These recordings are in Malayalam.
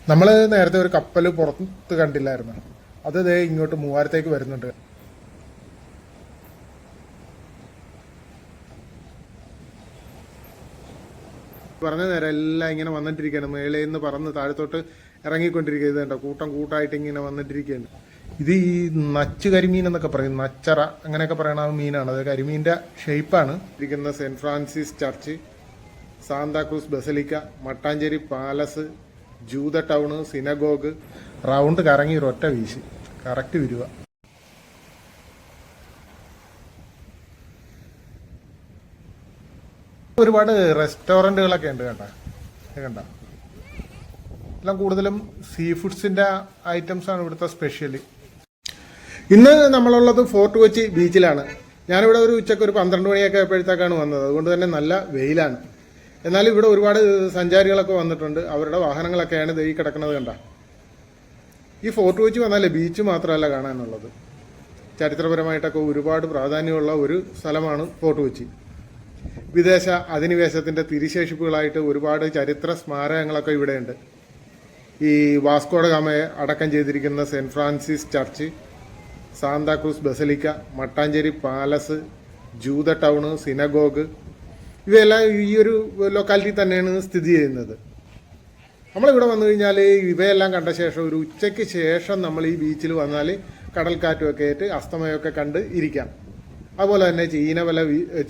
നമ്മൾ നേരത്തെ ഒരു കപ്പൽ പുറത്ത് കണ്ടില്ലായിരുന്നു. അത് ദേ ഇങ്ങോട്ട് മൂവാരത്തേക്ക് വരുന്നുണ്ട്. പറഞ്ഞ നേരം എല്ലാം ഇങ്ങനെ വന്നിട്ടിരിക്കുകയാണ്. മേളയിൽ നിന്ന് പറന്ന് താഴത്തോട്ട് ഇറങ്ങിക്കൊണ്ടിരിക്കുക. ഇത് കണ്ടോ, കൂട്ടം കൂട്ടായിട്ട് ഇങ്ങനെ വന്നിട്ടിരിക്കുകയാണ്. ഇത് ഈ നച്ച് കരിമീൻ എന്നൊക്കെ പറയും, നച്ചറ അങ്ങനെയൊക്കെ പറയണ മീനാണ്. അത് കരിമീൻ്റെ ഷേപ്പാണ്. ഇരിക്കുന്ന Saint Francis church, Santa Cruz basilica, Mattancherry palace, ജൂത ടൗണ്, സിനഗോഗ്, റൗണ്ട് കറങ്ങി ഒരൊറ്റ വീശി കറക്റ്റ് വരുക. ഒരുപാട് റെസ്റ്റോറൻറ്റുകളൊക്കെ ഉണ്ട് കണ്ട എല്ലാം കൂടുതലും സീ ഫുഡ്സിൻ്റെ ഐറ്റംസ് ആണ് ഇവിടുത്തെ സ്പെഷ്യൽ. ഇന്ന് നമ്മളുള്ളത് ഫോർട്ട് കൊച്ചി ബീച്ചിലാണ്. ഞാനിവിടെ ഒരു ഉച്ചക്ക് ഒരു 12 മണിയൊക്കെ ആയപ്പോഴത്തേക്കാണ് വന്നത്. അതുകൊണ്ട് തന്നെ നല്ല വെയിലാണ്. എന്നാലും ഇവിടെ ഒരുപാട് സഞ്ചാരികളൊക്കെ വന്നിട്ടുണ്ട്. അവരുടെ വാഹനങ്ങളൊക്കെയാണ് ഈ കിടക്കുന്നത് കണ്ട. ഈ ഫോർട്ട് കൊച്ചി വന്നാലേ ബീച്ച് മാത്രമല്ല കാണാനുള്ളത്, ചരിത്രപരമായിട്ടൊക്കെ ഒരുപാട് പ്രാധാന്യമുള്ള ഒരു സ്ഥലമാണ് ഫോർട്ട് കൊച്ചി. വിദേശ അധിനിവേശത്തിൻ്റെ തിരിശേഷിപ്പുകളായിട്ട് ഒരുപാട് ചരിത്ര സ്മാരകങ്ങളൊക്കെ ഇവിടെയുണ്ട്. ഈ വാസ്കോഡ ഗാമയെ അടക്കം ചെയ്തിരിക്കുന്ന Saint Francis church, Santa Cruz basilica, Mattancherry palace, ജൂത ടൗണ്, സിനഗോഗ്, ഇവയെല്ലാം ഈ ഒരു ലൊക്കാലിറ്റി തന്നെയാണ് സ്ഥിതി ചെയ്യുന്നത്. നമ്മളിവിടെ വന്നു കഴിഞ്ഞാൽ ഇവയെല്ലാം കണ്ട ശേഷം ഒരു ഉച്ചയ്ക്ക് ശേഷം നമ്മൾ ഈ ബീച്ചിൽ വന്നാൽ കടൽക്കാറ്റുമൊക്കെ ആയിട്ട് അസ്തമയമൊക്കെ കണ്ട് ഇരിക്കാം. അതുപോലെ തന്നെ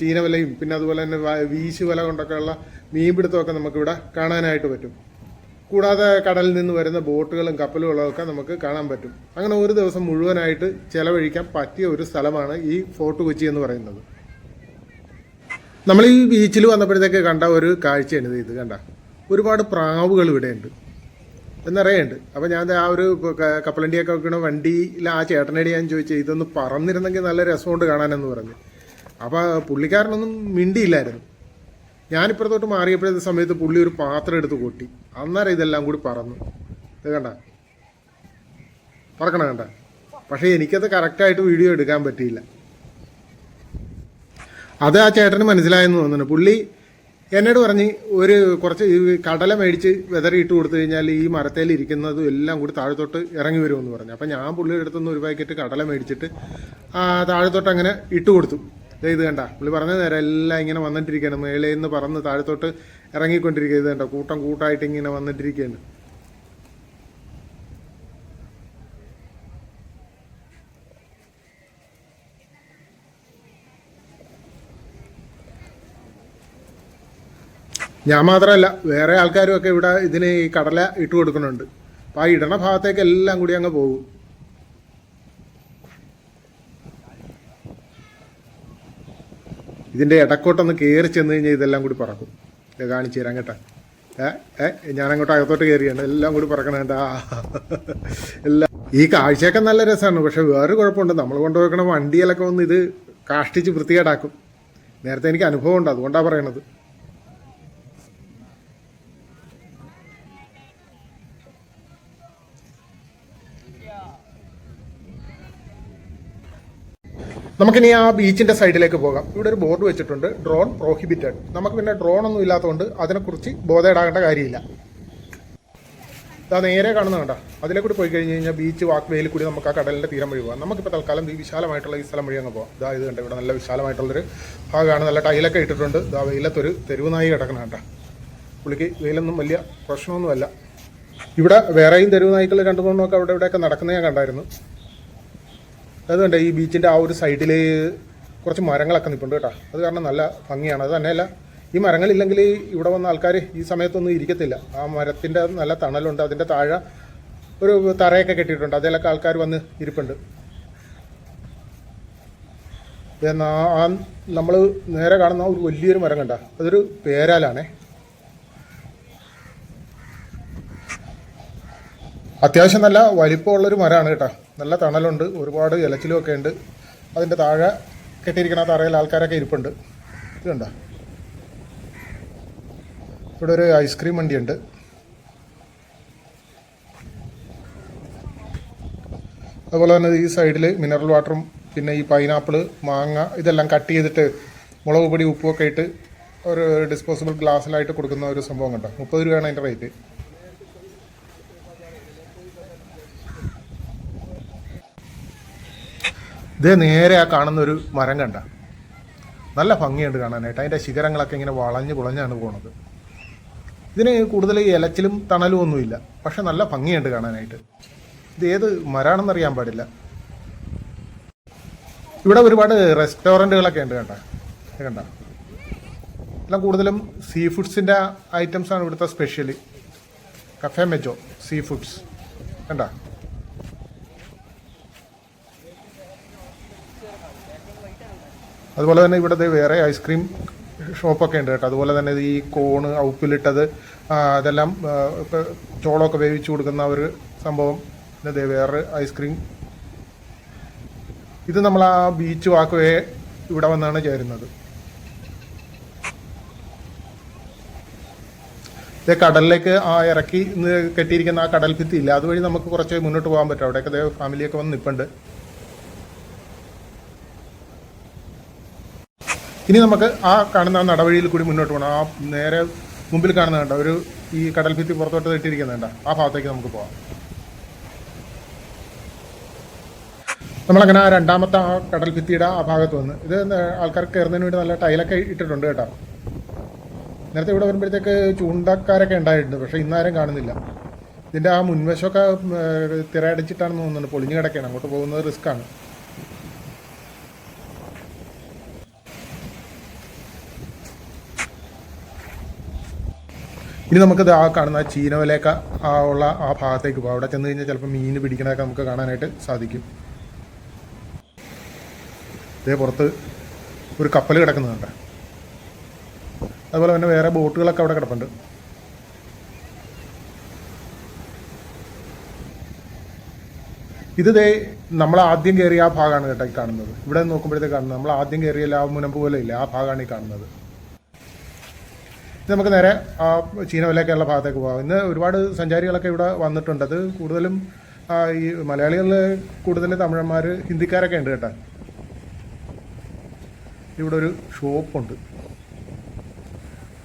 ചീനവലയും പിന്നെ അതുപോലെ തന്നെ വീശുവല കൊണ്ടൊക്കെയുള്ള മീൻപിടുത്തമൊക്കെ നമുക്കിവിടെ കാണാനായിട്ട് പറ്റും. കൂടാതെ കടലിൽ നിന്ന് വരുന്ന ബോട്ടുകളും കപ്പലുകളും ഒക്കെ നമുക്ക് കാണാൻ പറ്റും. അങ്ങനെ ഒരു ദിവസം മുഴുവനായിട്ട് ചെലവഴിക്കാൻ പറ്റിയ ഒരു സ്ഥലമാണ് ഈ ഫോർട്ട് കൊച്ചി എന്ന് പറയുന്നത്. നമ്മൾ ഈ ബീച്ചിൽ വന്നപ്പോഴത്തേക്ക് കണ്ട ഒരു കാഴ്ചയാണ് ഇത് കണ്ട. ഒരുപാട് പ്രാവുകൾ ഇവിടെയുണ്ട് എന്നറിയുന്നുണ്ട്. അപ്പോൾ ഞാൻ ആ ഒരു കപ്പലണ്ടിയൊക്കെ വെക്കണ വണ്ടിയിൽ ആ ചേട്ടനോട് ഞാൻ ചോദിച്ചു, ഇതൊന്ന് പറന്നിരുന്നെങ്കിൽ നല്ല രസമുണ്ട് കാണാനെന്ന് പറഞ്ഞു. അപ്പോൾ പുള്ളിക്കാരനൊന്നും മിണ്ടിയില്ലായിരുന്നു. ഞാനിപ്പുറത്തോട്ട് മാറിയപ്പോഴത്തെ സമയത്ത് പുള്ളി ഒരു പാത്രം എടുത്ത് കൊട്ടി. അന്നേരം ഇതെല്ലാം കൂടി പറന്നു. ഇത് കണ്ട, പറക്കണ കണ്ട. പക്ഷേ എനിക്കത് കറക്റ്റായിട്ട് വീഡിയോ എടുക്കാൻ പറ്റിയില്ല. അത് ആ ചേട്ടന് മനസ്സിലായെന്ന് തോന്നുന്നു. പുള്ളി എന്നോട് പറഞ്ഞ് കുറച്ച് കടല മേടിച്ച് വെതറിയിട്ട് കൊടുത്തു കഴിഞ്ഞാൽ ഈ മരത്തേൽ ഇരിക്കുന്നതും എല്ലാം കൂടി താഴത്തോട്ട് ഇറങ്ങി വരുമെന്ന് പറഞ്ഞു. അപ്പം ഞാൻ പുള്ളിയുടെ അടുത്തുനിന്ന് ഒരു പാക്കറ്റ് കടല മേടിച്ചിട്ട് താഴത്തോട്ട് അങ്ങനെ ഇട്ട് കൊടുത്തു. ഇത് കണ്ട, പുള്ളി പറഞ്ഞ നേരം എല്ലാം ഇങ്ങനെ വന്നിട്ടിരിക്കുകയാണ്. മേളയിൽ നിന്ന് പറന്ന് താഴത്തോട്ട് ഇറങ്ങിക്കൊണ്ടിരിക്കുക. ഇത് കണ്ട, കൂട്ടം കൂട്ടായിട്ട് ഇങ്ങനെ വന്നിട്ടിരിക്കുകയാണ്. ഞാൻ മാത്രമല്ല, വേറെ ആൾക്കാരും ഒക്കെ ഇവിടെ ഇതിന് ഈ കടല ഇട്ട് കൊടുക്കുന്നുണ്ട്. അപ്പം ആ ഇടണ ഭാഗത്തേക്ക് എല്ലാം കൂടി അങ്ങ് പോകും. ഇതിൻ്റെ ഇടക്കോട്ടൊന്ന് കയറി ചെന്ന് കഴിഞ്ഞാൽ ഇതെല്ലാം കൂടി പറക്കും. കാണിച്ചു തരാം കേട്ടോ. ഞാനങ്ങോട്ട് അകത്തോട്ട് കയറിയാണ്. എല്ലാം കൂടി പറക്കണം കേട്ടാ. എല്ലാം ഈ കാഴ്ചയൊക്കെ നല്ല രസമാണ്. പക്ഷെ വേറൊരു കുഴപ്പമുണ്ട്, നമ്മൾ കൊണ്ടുപോയിക്കണ വണ്ടിയിലൊക്കെ ഒന്ന് ഇത് കാഷ്ടിച്ച് വൃത്തികേടാക്കും. നേരത്തെ എനിക്ക് അനുഭവം ഉണ്ട്, അതുകൊണ്ടാണ് പറയണത്. നമുക്കിനി ആ ബീച്ചിൻ്റെ സൈഡിലേക്ക് പോകാം. ഇവിടെ ഒരു ബോർഡ് വെച്ചിട്ടുണ്ട്, ഡ്രോൺ പ്രോഹിബിറ്റഡ്. നമുക്ക് പിന്നെ ഡ്രോൺ ഒന്നും ഇല്ലാത്തതുകൊണ്ട് അതിനെക്കുറിച്ച് ബോധേടാകേണ്ട കാര്യമില്ല. നേരെ കാണുന്ന കണ്ട, അതിലെ കൂടി പോയി കഴിഞ്ഞ് കഴിഞ്ഞാൽ ബീച്ച് വാക്ക് വേയിൽ കൂടി നമുക്ക് ആ കടലിൻ്റെ തീരം വഴി പോകാം. നമുക്കിപ്പോൾ തൽക്കാലം ഈ വിശാലമായിട്ടുള്ള ഈ സ്ഥലം വഴി അങ്ങ് പോകാം. ഇത് കണ്ട, ഇവിടെ നല്ല വിശാലമായിട്ടുള്ളൊരു ഭാഗമാണ്. നല്ല ടൈലൊക്കെ ഇട്ടിട്ടുണ്ട്. വെയിലത്തൊരു തെരുവ് നായി കിടക്കണം കേട്ടോ. പുള്ളിക്ക് വെയിലൊന്നും വലിയ പ്രശ്നമൊന്നുമല്ല. ഇവിടെ വേറെയും തെരുവ് നായ്ക്കൾ 2-3 അവിടെ ഇവിടെയൊക്കെ നടക്കുന്നത് ഞാൻ കണ്ടായിരുന്നു. അതുകൊണ്ട് ഈ ബീച്ചിൻ്റെ ആ ഒരു സൈഡിൽ കുറച്ച് മരങ്ങളൊക്കെ നിൽപ്പുണ്ട് കേട്ടോ. അത് കാരണം നല്ല ഭംഗിയാണ്. അത് തന്നെയല്ല, ഈ മരങ്ങളില്ലെങ്കിൽ ഇവിടെ വന്ന ആൾക്കാർ ഈ സമയത്തൊന്നും ഇരിക്കത്തില്ല. ആ മരത്തിൻ്റെ നല്ല തണലുണ്ട്. അതിൻ്റെ താഴെ ഒരു തറയൊക്കെ കെട്ടിയിട്ടുണ്ട്. അതിലൊക്കെ ആൾക്കാർ വന്ന് ഇരിപ്പുണ്ട്. നമ്മൾ നേരെ കാണുന്ന ഒരു വലിയൊരു മരം കണ്ട, അതൊരു പേരാലാണേ. അത്യാവശ്യം നല്ല വലിപ്പമുള്ളൊരു മരമാണ് കേട്ടോ. നല്ല തണലുണ്ട്, ഒരുപാട് ഇലച്ചിലും ഒക്കെ ഉണ്ട്. അതിൻ്റെ താഴെ കെട്ടിയിരിക്കുന്ന തറയിൽ ആൾക്കാരൊക്കെ ഇരിപ്പുണ്ട്. ഇത് കണ്ടോ, ഇവിടെ ഒരു ഐസ്ക്രീം വണ്ടിയുണ്ട്. അതുപോലെ തന്നെ ഈ സൈഡിൽ മിനറൽ വാട്ടറും പിന്നെ ഈ പൈനാപ്പിൾ, മാങ്ങ ഇതെല്ലാം കട്ട് ചെയ്തിട്ട് മുളക് പൊടി ഉപ്പുമൊക്കെ ഇട്ട് ഒരു ഡിസ്പോസിബിൾ ഗ്ലാസ്സിലായിട്ട് കൊടുക്കുന്ന ഒരു സംഭവം കണ്ടോ. 30 രൂപയാണ് അതിൻ്റെ റേറ്റ്. ഇതേ നേരെ ആ കാണുന്ന ഒരു മരം കണ്ട നല്ല ഭംഗിയുണ്ട് കാണാനായിട്ട്. അതിൻ്റെ ശിഖരങ്ങളൊക്കെ ഇങ്ങനെ വളഞ്ഞ് പുളഞ്ഞാണ് പോണത്. ഇതിന് കൂടുതൽ ഇലച്ചിലും തണലും ഒന്നുമില്ല, പക്ഷെ നല്ല ഭംഗിയുണ്ട് കാണാനായിട്ട്. ഇത് ഏത് മരാണെന്നറിയാൻ പാടില്ല. ഇവിടെ ഒരുപാട് റെസ്റ്റോറൻറ്റുകളൊക്കെ ഉണ്ട് കണ്ട എല്ലാം കൂടുതലും സീ ഫുഡ്സിൻ്റെ ഐറ്റംസാണ് ഇവിടുത്തെ special. Cafe Mejo sea foods കണ്ട. അതുപോലെ തന്നെ ഇവിടെ വേറെ ഐസ്ക്രീം ഷോപ്പൊക്കെ ഉണ്ട് കേട്ടോ. അതുപോലെ തന്നെ ഈ കോണ് ഔപ്പിലിട്ടത് അതെല്ലാം ചോളമൊക്കെ വേവിച്ച് കൊടുക്കുന്ന ഒരു സംഭവം. പിന്നെ വേറെ ഐസ്ക്രീം. ഇത് നമ്മൾ ആ ബീച്ച് വാക്കുവേ ഇവിടെ വന്നാണ് ചേരുന്നത്. ഇതേ കടലിലേക്ക് ഇറക്കി കെട്ടിയിരിക്കുന്ന ആ കടൽ ഭിത്തി ഇല്ല, അതുവഴി നമുക്ക് കുറച്ച് മുന്നോട്ട് പോകാൻ പറ്റും. അവിടെയൊക്കെ ഫാമിലിയൊക്കെ വന്ന് നിൽപ്പുണ്ട്. ഇനി നമുക്ക് ആ കാണുന്ന നടവഴിയിൽ കൂടി മുന്നോട്ട് പോകണം. ആ നേരെ മുമ്പിൽ കാണുന്ന കണ്ട ഒരു ഈ കടൽ ഭിത്തി പുറത്തോട്ട് കെട്ടിയിരിക്കുന്നുണ്ട്, ആ ഭാഗത്തേക്ക് നമുക്ക് പോകാം. നമ്മളങ്ങനെ ആ രണ്ടാമത്തെ ആ കടൽ ഭിത്തിയുടെ ആ ഭാഗത്ത് വന്ന് ഇത് ആൾക്കാർക്ക് കയറുന്നതിന് വേണ്ടി നല്ല ടൈലൊക്കെ ഇട്ടിട്ടുണ്ട് കേട്ടോ. നേരത്തെ ഇവിടെ വരുമ്പോഴത്തേക്ക് ചൂണ്ടക്കാരൊക്കെ ഉണ്ടായിട്ടുണ്ട്, പക്ഷേ ഇന്നാരും കാണുന്നില്ല. ഇതിൻ്റെ ആ മുൻവശമൊക്കെ തിരയടിച്ചിട്ടാണെന്ന് തോന്നുന്നുണ്ട്, പൊളിഞ്ഞു കിടക്കുകയാണ്. അങ്ങോട്ട് പോകുന്നത് റിസ്ക്കാണ്. ഇനി നമുക്കിത് ആ കാണുന്ന ചീനവലയൊക്കെ ഉള്ള ആ ഭാഗത്തേക്ക് പോകാം. അവിടെ ചെന്ന് കഴിഞ്ഞാൽ ചിലപ്പോൾ മീൻ പിടിക്കണതൊക്കെ നമുക്ക് കാണാനായിട്ട് സാധിക്കും. ഇതേ പുറത്ത് ഒരു കപ്പൽ കിടക്കുന്നുണ്ട്. അതുപോലെ തന്നെ വേറെ ബോട്ടുകളൊക്കെ അവിടെ കിടപ്പുണ്ട്. ഇത് നമ്മൾ ആദ്യം കയറിയ ആ ഭാഗമാണ് കേട്ടോ ഈ കാണുന്നത്. ഇവിടെ നോക്കുമ്പോഴത്തേക്ക് കാണുന്നത് നമ്മൾ ആദ്യം കയറിയ ആ മുനമ്പ് പോലെ ഇല്ല, ആ ഭാഗമാണ് ഈ കാണുന്നത്. ഇത് നമുക്ക് നേരെ ആ ചീനവലയൊക്കെയുള്ള ഭാഗത്തേക്ക് പോകാം. ഇന്ന് ഒരുപാട് സഞ്ചാരികളൊക്കെ ഇവിടെ വന്നിട്ടുണ്ട്. അത് കൂടുതലും ഈ മലയാളികളിൽ കൂടുതൽ തമിഴന്മാർ, ഹിന്ദിക്കാരൊക്കെ ഉണ്ട് കേട്ടോ. ഇവിടെ ഒരു ഷോപ്പുണ്ട്,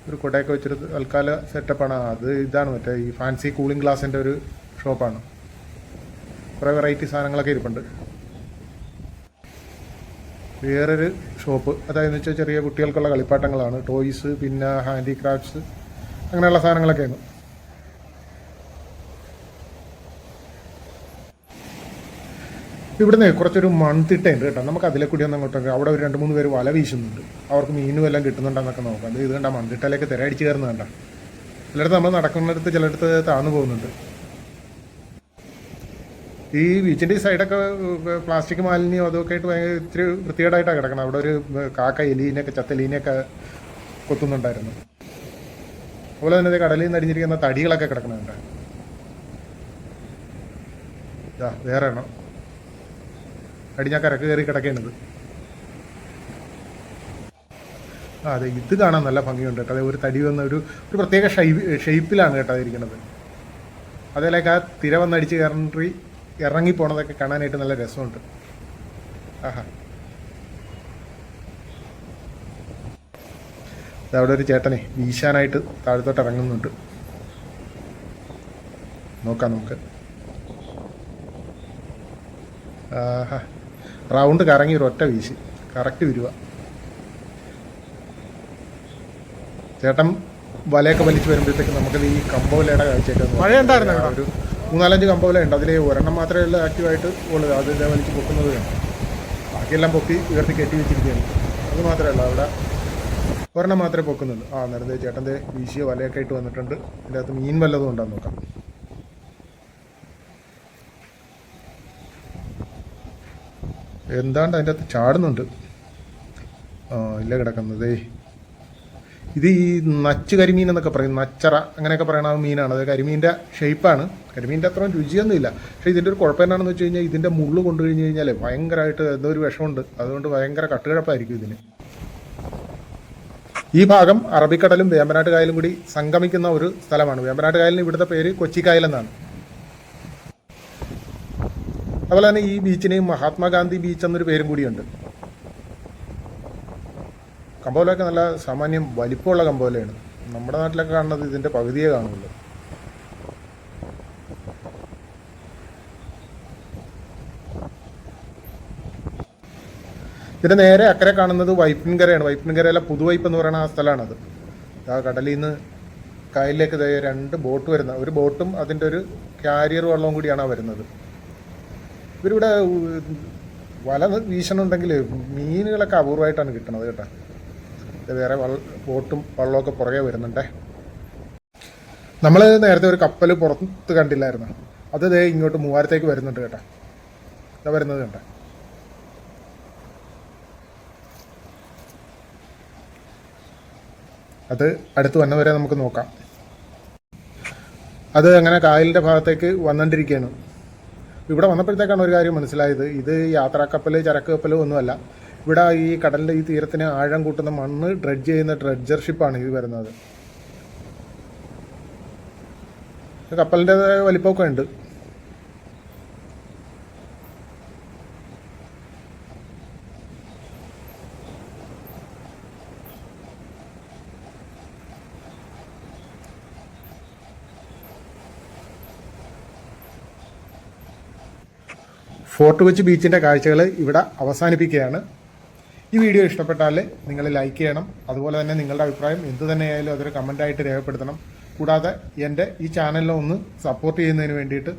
ഒരു കൊടയൊക്കെ വെച്ചൊരു തൽക്കാല സെറ്റപ്പാണ്. ഇതാണ് മറ്റേ ഈ ഫാൻസി കൂളിംഗ് ഗ്ലാസിൻ്റെ ഒരു ഷോപ്പാണ്. കുറേ വെറൈറ്റി സാധനങ്ങളൊക്കെ ഇരിപ്പുണ്ട്. വേറൊരു ഷോപ്പ്, അതായത് വെച്ചാൽ ചെറിയ കുട്ടികൾക്കുള്ള കളിപ്പാട്ടങ്ങളാണ്, ടോയ്സ്, പിന്നെ ഹാൻഡിക്രാഫ്റ്റ്സ്, അങ്ങനെയുള്ള സാധനങ്ങളൊക്കെയാണ്. ഇവിടുന്ന് കുറച്ചൊരു മൺതിട്ടയുണ്ട് കേട്ടോ. നമുക്ക് അതിലെ കൂടി ഒന്ന് അങ്ങോട്ടൊക്കെ അവിടെ ഒരു 2-3 പേര് വല വീശുന്നുണ്ട്. അവർക്ക് മീനും എല്ലാം കിട്ടുന്നുണ്ടെന്നൊക്കെ നോക്കാം. ഇത് കണ്ട മൺതിട്ടയിലേക്ക് തിരയടിച്ച് കയറുന്ന കണ്ട. ചിലയിടത്ത് നമ്മൾ നടക്കുന്നിടത്ത് ചിലയിടത്ത് താന്നു പോകുന്നുണ്ട്. ഈ ബീച്ചിൻ്റെ ഈ സൈഡൊക്കെ പ്ലാസ്റ്റിക് മാലിന്യം അതൊക്കെ ആയിട്ട് ഭയങ്കര ഇത്തിരി വൃത്തികേടായിട്ടാണ് കിടക്കണം. അവിടെ ഒരു കാക്ക എലീനെയൊക്കെ ചത്തെലീനെയൊക്കെ കൊത്തുന്നുണ്ടായിരുന്നു. അതുപോലെ തന്നെ കടലിൽ നിന്ന് അടിഞ്ഞിരിക്കുന്ന തടികളൊക്കെ കിടക്കുന്നുണ്ട്. വേറെ എണ്ണം അടിഞ്ഞാൽ കരക്ക് കയറി കിടക്കേണ്ടത്. അതെ, ഇത് കാണാൻ നല്ല ഭംഗിയുണ്ട് കേട്ടോ. അതെ, ഒരു തടി വന്ന ഒരു പ്രത്യേക ഷെയ്പ്പിലാണ് കേട്ടോ ഇരിക്കുന്നത്. അതിലേക്ക് ആ തിര വന്നടിച്ച് ഇറങ്ങി പോണതൊക്കെ കാണാനായിട്ട് നല്ല രസമുണ്ട്. ആഹാ, അവിടെ ഒരു ചേട്ടനെ വീശാനായിട്ട് താഴത്തോട്ട് ഇറങ്ങുന്നുണ്ട്. നോക്കാം നമുക്ക്. ആഹാ, റൗണ്ട് കറങ്ങി ഒരൊറ്റ വീശി കറക്റ്റ് വരുക. ചേട്ടൻ വലയൊക്കെ വലിച്ച് വരുമ്പോഴത്തേക്ക് നമുക്കത് ഈ കമ്പോലയുടെ കാഴ്ചയൊക്കെ മഴ ഉണ്ടായിരുന്നു. ഒരു 3-4-5 കമ്പോല ഉണ്ട്. അതിൽ ഒരെണ്ണം മാത്രമേ ഉള്ളൂ ആക്റ്റീവായിട്ട് ഉള്ളത്. അതിൻ്റെ വലിച്ച് പൊക്കുന്നത് വേണം. ബാക്കിയെല്ലാം പൊക്കി ഉയർത്തി കെട്ടി വെച്ചിരിക്കുകയാണ്. അത് മാത്രമേ ഉള്ളൂ, അവിടെ ഒരെണ്ണം മാത്രമേ പൊക്കുന്നുള്ളൂ. നേരത്തെ ചേട്ടൻ്റെ വീശിയ വലയൊക്കെ ആയിട്ട് വന്നിട്ടുണ്ട്. അതിൻ്റെ അകത്ത് മീൻ വല്ലതും ഉണ്ടെന്ന് നോക്കാം. എന്താണ്ട് അതിൻ്റെ അകത്ത് ചാടുന്നുണ്ട്. ഇല്ല കിടക്കുന്നതേ. ഇത് ഈ നച്ച് കരിമീൻ എന്നൊക്കെ പറയും, നച്ചറ അങ്ങനെയൊക്കെ പറയണ മീനാണ്. അത് കരിമീൻ്റെ ഷേപ്പാണ്. കരിമീൻ്റെ അത്രയും രുചിയൊന്നുമില്ല. പക്ഷേ ഇതിൻ്റെ ഒരു കുഴപ്പം എന്താണെന്ന് വെച്ച് കഴിഞ്ഞാൽ ഇതിൻ്റെ മുള്ളു കൊണ്ടു കഴിഞ്ഞ് കഴിഞ്ഞാൽ ഭയങ്കരമായിട്ട് എന്തോ ഒരു വിഷമുണ്ട്. അതുകൊണ്ട് ഭയങ്കര കട്ടുകിഴപ്പായിരിക്കും ഇതിന്. ഈ ഭാഗം അറബിക്കടലും വേമ്പനാട്ട് കായലും കൂടി സംഗമിക്കുന്ന ഒരു സ്ഥലമാണ്. വേമ്പനാട്ട് കായലിന് ഇവിടുത്തെ പേര് കൊച്ചിക്കായൽ എന്നാണ്. അതുപോലെ തന്നെ ഈ ബീച്ചിന് മഹാത്മാഗാന്ധി ബീച്ച് എന്നൊരു പേരും കൂടിയുണ്ട്. കമ്പോലമൊക്കെ നല്ല സാമാന്യം വലിപ്പമുള്ള കമ്പോലയാണ്. നമ്മുടെ നാട്ടിലൊക്കെ കാണുന്നത് ഇതിൻ്റെ പകുതിയേ കാണുള്ളൂ. ഇതിന് നേരെ അക്കരെ കാണുന്നത് വൈപ്പിൻകരയാണ്. വൈപ്പിൻകരയിലെ പുതുവൈപ്പ് എന്ന് പറയുന്ന ആ സ്ഥലമാണത്. ആ കടലിൽ നിന്ന് കായലിലേക്ക് 2 ബോട്ട് വരുന്ന, ഒരു ബോട്ടും അതിൻ്റെ ഒരു കാരിയർ വള്ളവും കൂടിയാണ് വരുന്നത്. ഇവരിവിടെ വല വീശണുണ്ടെങ്കിൽ മീനുകളൊക്കെ അപൂർവമായിട്ടാണ് കിട്ടുന്നത് കേട്ടോ. വേറെ ബോട്ടും വള്ളമൊക്കെ പുറകെ വരുന്നുണ്ടേ. നമ്മൾ നേരത്തെ ഒരു കപ്പൽ പുറത്ത് കണ്ടില്ലായിരുന്നു, അത് ഇങ്ങോട്ട് മൂവാരത്തേക്ക് വരുന്നുണ്ട് കേട്ടോ. ഇതാ വരുന്നത് കണ്ടേ. അത് അടുത്ത് വന്നവരെ നമുക്ക് നോക്കാം. അത് അങ്ങനെ കായലിൻ്റെ ഭാഗത്തേക്ക് വന്നുകൊണ്ടിരിക്കുകയാണ്. ഇവിടെ വന്നപ്പോഴത്തേക്കാണ് ഒരു കാര്യം മനസ്സിലായത്, ഇത് യാത്രാക്കപ്പൽ ചരക്ക് കപ്പൽ ഒന്നുമല്ല. ഇവിടെ ഈ കടലിൻ്റെ ഈ തീരത്തിന് ആഴം കൂട്ടുന്ന മണ്ണ് ഡ്രഡ്ജ് ചെയ്യുന്ന ഡ്രഡ്ജർ ഷിപ്പാണ് ഇത് വരുന്നത്. കപ്പലിൻ്റെ വലിപ്പമൊക്കെ ഉണ്ട്. ഫോർട്ട് കൊച്ചി ബീച്ചിൻ്റെ കാഴ്ചകൾ ഇവിടെ അവസാനിപ്പിക്കുകയാണ്. ഈ വീഡിയോ ഇഷ്ടപ്പെട്ടാൽ നിങ്ങൾ ലൈക്ക് ചെയ്യണം. അതുപോലെ തന്നെ നിങ്ങളുടെ അഭിപ്രായം എന്തു തന്നെയായാലും അതൊരു കമൻ്റായിട്ട് രേഖപ്പെടുത്തണം. കൂടാതെ എൻ്റെ ഈ ചാനലിനെ ഒന്ന് സപ്പോർട്ട് ചെയ്യുന്നതിന് വേണ്ടിയിട്ട്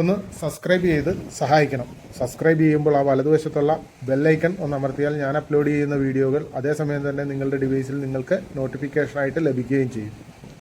ഒന്ന് സബ്സ്ക്രൈബ് ചെയ്ത് സഹായിക്കണം. സബ്സ്ക്രൈബ് ചെയ്യുമ്പോൾ ആ വലതുവശത്തുള്ള ബെല്ലൈക്കൺ ഒന്ന് അമർത്തിയാൽ ഞാൻ അപ്ലോഡ് ചെയ്യുന്ന വീഡിയോകൾ അതേസമയം തന്നെ നിങ്ങളുടെ ഡിവൈസിൽ നിങ്ങൾക്ക് നോട്ടിഫിക്കേഷനായിട്ട് ലഭിക്കുകയും ചെയ്യും.